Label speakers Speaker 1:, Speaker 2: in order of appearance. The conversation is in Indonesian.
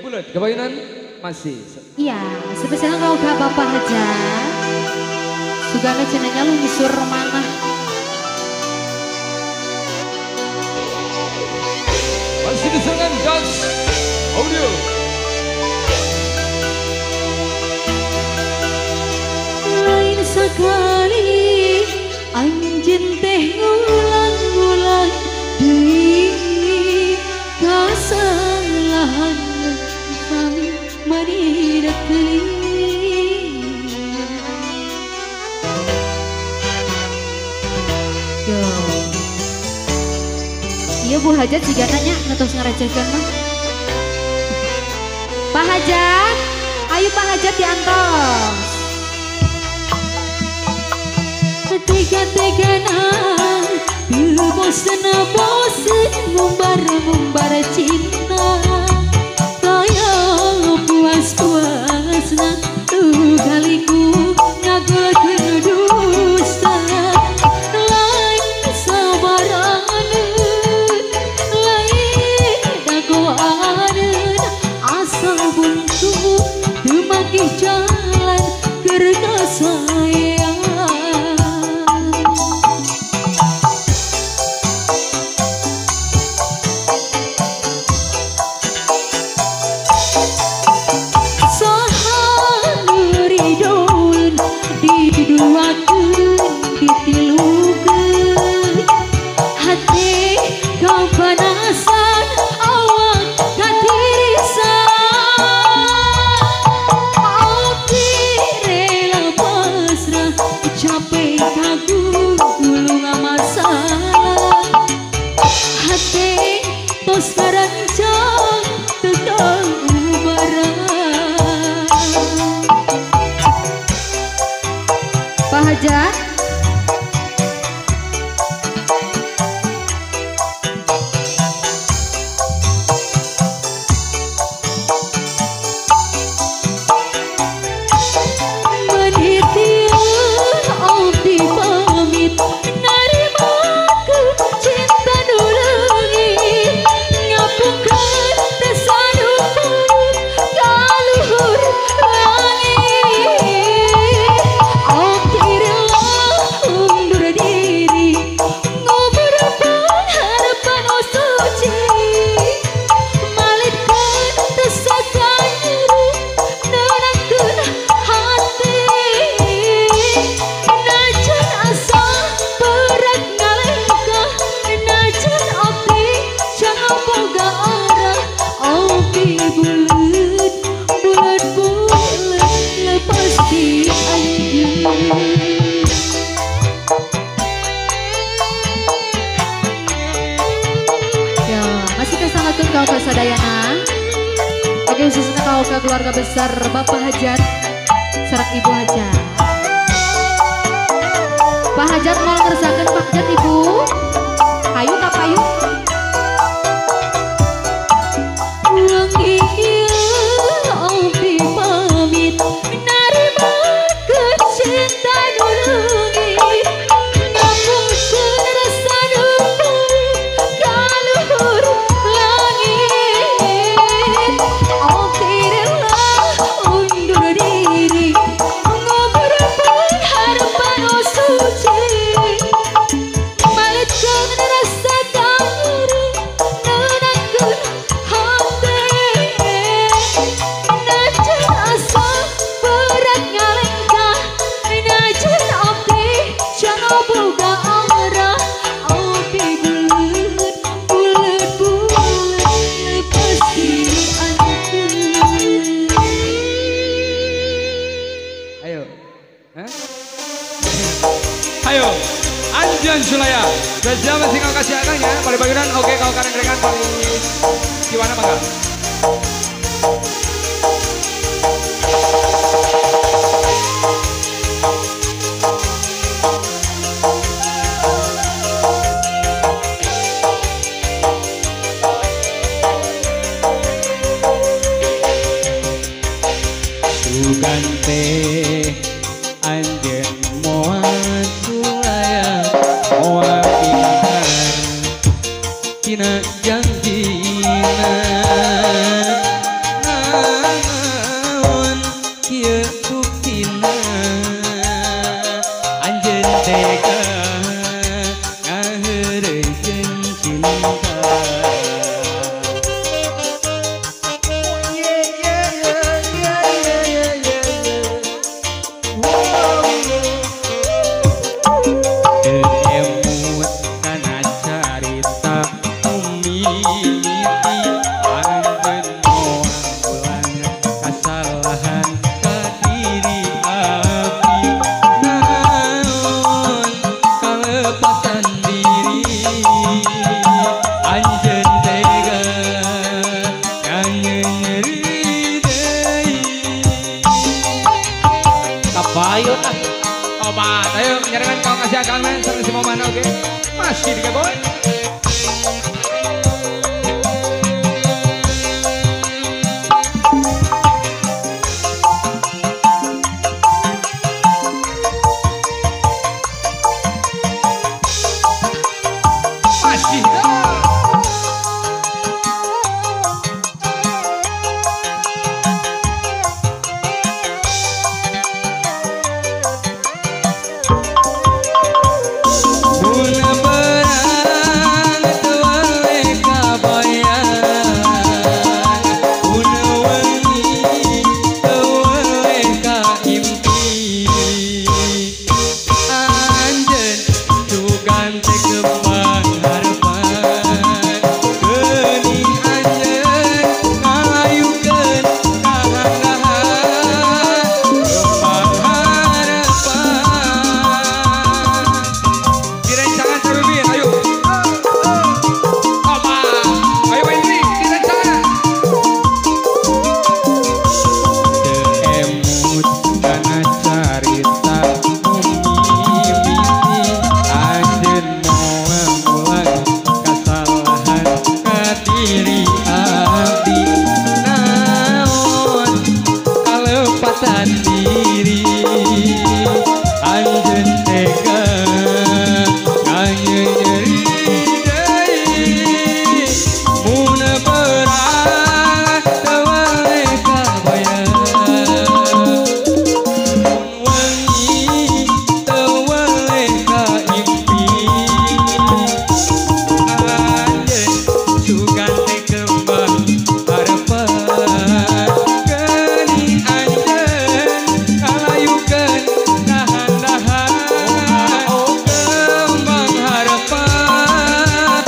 Speaker 1: Bulat, kebayunan masih.
Speaker 2: Iya, spesial kalau gak Bapak aja. Sugana jenengnya lu ngisur mana?
Speaker 1: Masih diserahkan gas audio.
Speaker 2: Lain sekali anjen teh ngulang-ngulang deui kasalahan kami maridak teuing. Yo. Iya Bu Hajat juga nanya ngetos ngerecehkan mah. Pak Hajat, ayo Pak Hajat diantos. Tega-teganan, bosen ngumbar cinta. Kayak puas-puasna kaliku ngagokeun dusta. Lain sabaraneun, lain dagoaneun, asal buntu teu mangkih jalan keur ka sayang. Pak Hajat, kau ke sadayana. Oke, khususnya kau ke keluarga besar Bapak Hajat serta Ibu Hajat. Pak Hajat mau ngerjakan Pak Hajat Ibu. Ayo kak payu.
Speaker 1: Ayo, Anjan Sulaya. Gajah masih kau kasih akan ya. Pada bagian oke kau kareng rengan paling gimana bangga?
Speaker 3: Sugante Anjen moal Sulaya moal ingkar tina janjina
Speaker 1: Masih di boy. Masih
Speaker 3: Buna perang tewale kabayan, buna wengi tewale kaimpi. Anjeun sugan teh kembang harapan, geuning anjeun ngalayukeun kahandahan kembang harapan.
Speaker 1: direncangan Sabibin, ayo. Opa, ayo main ini, direncangan.
Speaker 3: Emut kana carita mimiti anjeun moal mulang kasalahan ka diri abdi naon kalepatan diri anjeun tega nganyenyeri deui mun perang tewale kabayan mun wengi tewale kaimpi anjeun sugan teh kembang harapan geuning anjeun ngalayukeun dahan-dahan kembang harapan.